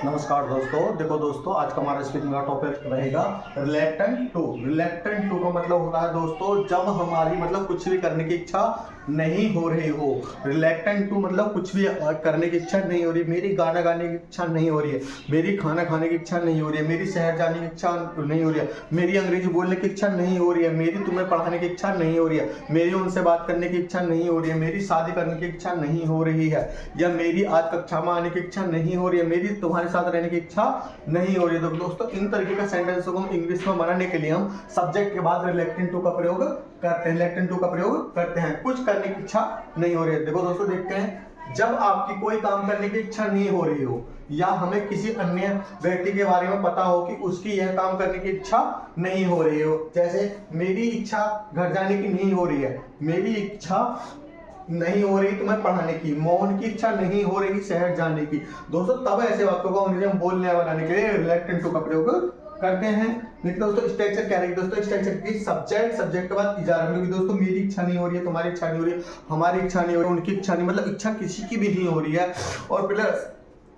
नमस्कार दोस्तों। देखो दोस्तों, आज का हमारा स्पीकिंग का टॉपिक रहेगा रिलेक्टेंट टू। रिलेक्टेंट टू का मतलब होता है दोस्तों जब हमारी मतलब कुछ भी करने की इच्छा नहीं हो रही हो। रिलेक्टेंट टू मतलब कुछ भी करने की इच्छा नहीं हो रही। मेरी गाना गाने की इच्छा नहीं हो रही है, मेरी खाना खाने की इच्छा नहीं हो रही है, मेरी शहर जाने की इच्छा नहीं हो रही है, मेरी अंग्रेजी बोलने की इच्छा नहीं हो रही है, मेरी तुम्हें पढ़ाने की इच्छा नहीं हो रही है, मेरी उनसे बात करने की इच्छा नहीं हो रही है, मेरी शादी करने की इच्छा नहीं हो रही है, या मेरी आज कक्षा में आने की इच्छा नहीं हो रही है, मेरी तुम्हारे साथ रहने की इच्छा नहीं हो रही है। तो दोस्तों इन तरीके का सेंटेंसों को हम इंग्लिश में बनाने के लिए हम सब्जेक्ट के बाद रिलेक्टेंट टू का प्रयोग करते हैं। रिलेक्टेंट टू का प्रयोग करते हैं, कुछ करने की इच्छा नहीं हो रही है। देखो दोस्तों, देखते हैं जब आपकी कोई काम करने की इच्छा नहीं हो रही हो, या हमें किसी अन्य व्यक्ति के बारे में पता हो कि उसकी यह काम करने की इच्छा नहीं हो रही हो। जैसे मेरी इच्छा घर जाने की नहीं हो रही है, मेरी इच्छा नहीं हो रही तुम्हें पढ़ाने की, मोहन की इच्छा नहीं हो रही शहर जाने की। दोस्तों तब ऐसे वाक्यों को अंग्रेजी में बोलने बनाने के लिए रिलेक्टेंट टू का प्रयोग करते हैं। देखिए दोस्तों, स्ट्रक्चर क्या रहेगी दोस्तों, स्ट्रक्चर की सब्जेक्ट के बाद इजारा। क्योंकि दोस्तों मेरी इच्छा नहीं हो रही है, तुम्हारी इच्छा नहीं हो रही है, हमारी इच्छा नहीं हो रही है, उनकी इच्छा नहीं, मतलब इच्छा किसी की भी नहीं हो रही है। और plus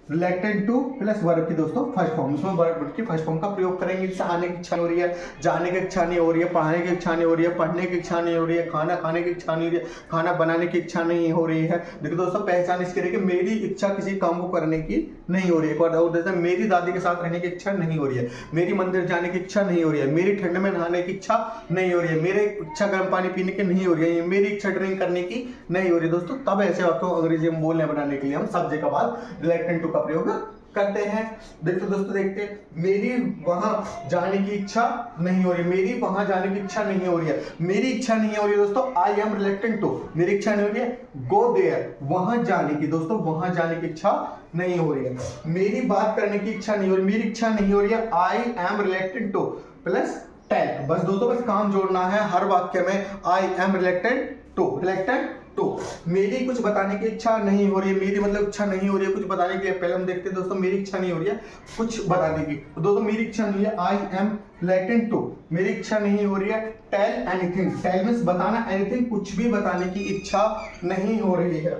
reluctant to plus verb की दोस्तों फर्स्ट फॉर्म, इसमें वर्ब की फर्स्ट फॉर्म का प्रयोग करेंगे। जैसे आने की इच्छा नहीं हो रही है, जाने की इच्छा नहीं हो रही है, पढ़ाने की इच्छा नहीं हो रही है, पढ़ने की इच्छा नहीं हो रही है, खाना खाने की इच्छा नहीं हो रही है, खाना बनाने की इच्छा नहीं हो रही है। देखिए दोस्तों, पहचान इसके लिए कि मेरी इच्छा किसी काम को करने की नहीं हो रही है। और जैसे मेरी दादी के साथ रहने की इच्छा नहीं हो रही है, मेरी मंदिर जाने की इच्छा नहीं हो रही है, मेरी ठंड में नहाने की इच्छा नहीं हो रही है, मेरी इच्छा गर्म पानी पीने की नहीं हो रही है, मेरी इच्छा ड्रिंक करने की नहीं हो रही है। दोस्तों तब ऐसे वाक्यों को अंग्रेजी में बोलने बनाने के लिए हम सब्जेक्ट के बाद रिलेक्टेंट टू का प्रयोग करते हैं। देखते दोस्तों, देखते मेरी वहां जाने की इच्छा नहीं हो रही, मेरी वहां जाने की इच्छा नहीं हो रही है, मेरी इच्छा नहीं हो रही है दोस्तों। आई एम रिलेक्टेंट टू, मेरी इच्छा नहीं हो रही है गो देयर, वहां जाने की। दोस्तों वहां जाने की इच्छा नहीं हो रही है। मेरी बात करने की इच्छा नहीं हो रही, मेरी इच्छा नहीं हो रही है। I am reluctant to plus tell. बस दोस्तों बस काम जोड़ना है हर वाक्य में। I am reluctant to, reluctant तो मेरी कुछ बताने की इच्छा नहीं हो रही है, मेरी मतलब इच्छा नहीं हो रही है कुछ बताने के लिए। पहले हम देखते हैं दोस्तों, मेरी इच्छा नहीं हो रही है कुछ बताने की। तो दोस्तों मेरी इच्छा नहीं है, आई एम रिलेक्टेंट टू, मेरी इच्छा नहीं हो रही है टेल एनीथिंग। टेल मींस बताना, एनीथिंग कुछ भी बताने की इच्छा नहीं हो रही है।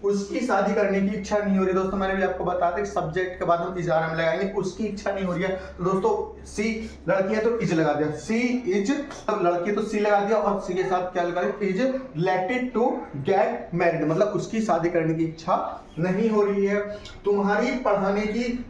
उसकी शादी करने की इच्छा नहीं हो रही। दोस्तों मैंने भी आपको बताया था कि सब्जेक्ट के बाद हम इजारा में लगाएंगे। उसकी इच्छा नहीं हो रही है तो दोस्तों सी लड़की है तो इज लगा दिया, सी इज, अब लड़की तो सी लगा दिया और सी के साथ क्या लगा दिया, is related to get married, मतलब उसकी शादी करने की इच्छा नहीं हो रही है। तुम्हारी पढ़ाने की,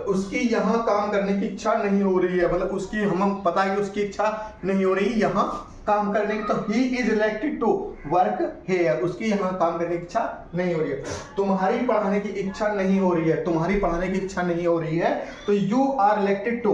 उसकी यहाँ काम करने की इच्छा नहीं हो रही है, मतलब उसकी हम पता है कि उसकी इच्छा नहीं हो रही यहाँ काम करने की। तो he is reluctant to work here, उसकी यहाँ काम करने की इच्छा नहीं हो रही है। तुम्हारी पढ़ाने की इच्छा नहीं हो रही है, तुम्हारी पढ़ाने की इच्छा नहीं हो रही है तो you are reluctant to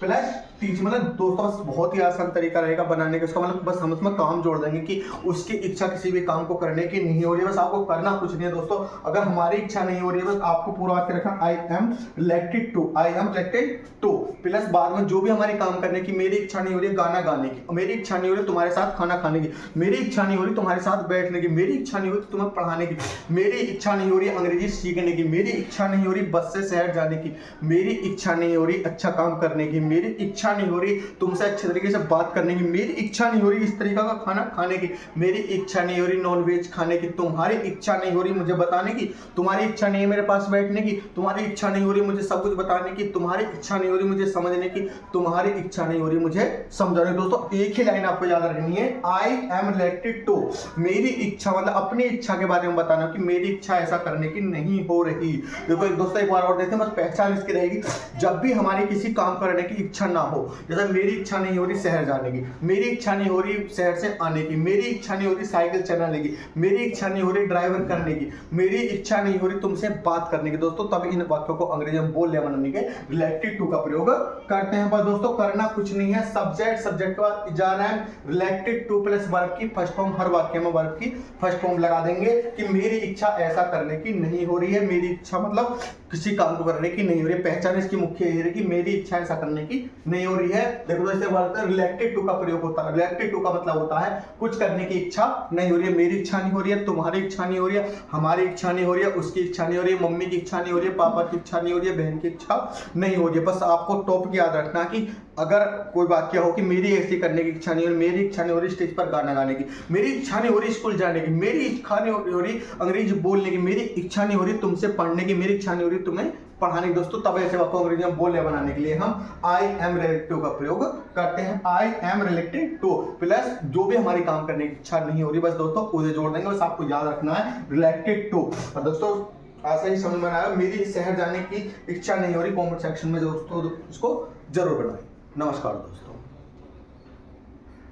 plus teach. मतलब दोस्तों बस बहुत ही आसान तरीका रहेगा बनाने का इसका, मतलब बस हम उसमें काम जोड़ देंगे कि उसकी इच्छा किसी भी काम को करने की नहीं हो रही है। बस आपको करना कुछ नहीं है दोस्तों। अगर हमारी इच्छा नहीं हो रही है बस आपको पूरा वाक्य रखना, I am reluctant to, I am reluctant to plus बाद में जो भी हमारी काम करने की, मेरी इच्छा नहीं हो रही है गाना गाने की, मेरी इच्छा नहीं हो रही तुम्हारे साथ खाना खाने की, मेरी इच्छा नहीं हो रही तुम्हारे साथ बैठने की, मेरी इच्छा नहीं हो रही तुम्हें पढ़ाने की, मेरी इच्छा नहीं हो रही अंग्रेजी सीखने की, मेरी इच्छा नहीं हो रही बस से शहर जाने की, मेरी इच्छा नहीं हो रही अच्छा काम करने की, मेरी इच्छा नहीं हो रही तुमसे अच्छे तरीके से बात करने की, मेरी इच्छा नहीं हो रही इस तरीका का खाना खाने की, मेरी इच्छा नहीं हो रही नॉनवेज खाने की, तुम्हारी इच्छा नहीं हो रही मुझे बताने की, तुम्हारी इच्छा नहीं है मेरे पास बैठने की, तुम्हारी इच्छा नहीं हो रही मुझे सब कुछ बताने की, तुम्हारी इच्छा नहीं हो रही मुझे समझने की, तुम्हारी इच्छा नहीं हो रही मुझे समझाने की। दोस्तों एक ही लाइन आपको याद रखनी है, आई एम रिलेटेड टू, मेरी इच्छा मतलब अपनी इच्छा के बारे में बताना कि मेरी इच्छा ऐसा करने की नहीं हो रही। देखो दोस्तों एक बार और देखते हैं, बस पहचान इसकी रहेगी जब भी हमारी किसी काम करने की इच्छा ना हो। जैसे मेरी इच्छा नहीं हो रही शहर जाने की, मेरी इच्छा नहीं हो रही शहर से आने की, मेरी इच्छा नहीं हो रही साइकिल चलाने की, मेरी इच्छा नहीं हो रही ड्राइवर करने की, मेरी इच्छा नहीं हो रही तुमसे बात करने की। दोस्तों तब इन वाक्यों को अंग्रेजी में बोलने बनाने के रिलेटेड टू का प्रयोग करते हैं। पर दोस्तों करना कुछ नहीं है, सब्जेक्ट के बाद इजारा है, रिलेटेड टू प्लस वर्ब की फर्स्ट फॉर्म, हर वाक्य में वर्ब की फर्स्ट फॉर्म लगा देंगे कि मेरी इच्छा ऐसा करने की नहीं हो रही है। मेरी इच्छा मतलब किसी काम को करने की नहीं हो रही है। पहचान इसकी मुख्य ये है कि मेरी इच्छा ऐसा करने की नहीं हो रही है। देखो दोस्तों रिलेटेड टू का प्रयोग होता है। रिलेटेड टू का मतलब होता है कुछ करने की इच्छा नहीं हो रही है। मेरी इच्छा नहीं हो रही है, तुम्हारी इच्छा नहीं हो रही है, हमारी इच्छा नहीं हो रही है, उसकी इच्छा नहीं हो रही है, मम्मी की इच्छा नहीं हो रही है, पापा की इच्छा नहीं हो रही है, बहन की इच्छा नहीं हो रही है। बस आपको टॉपिक याद रखना कि अगर कोई वाक्य हो कि मेरी ऐसी करने की इच्छा नहीं हो रही, मेरी इच्छा नहीं हो रही स्टेज पर गाना गाने की, मेरी इच्छा नहीं हो रही स्कूल जाने की, मेरी इच्छा नहीं हो रही अंग्रेजी बोलने की, मेरी इच्छा नहीं हो रही तुमसे पढ़ने की, मेरी इच्छा नहीं हो रही तुम्हें पढ़ाने की दोस्तों, तब ऐसे वाक्यों को अंग्रेजी में बोलने बनाने के लिए हम आई एम रिलेटिव का प्रयोग करते हैं। I am related two plus जो भी हमारी काम करने की इच्छा नहीं हो रही, बस दोस्तों उसे जोड़ देंगे, बस आपको याद रखना है रिलेटेड टू। और दोस्तों ऐसा ही समझ में आया, मेरी शहर जाने की इच्छा नहीं हो रही, कमेंट सेक्शन में दोस्तों इसको जरूर बताएं। नमस्कार दोस्तों।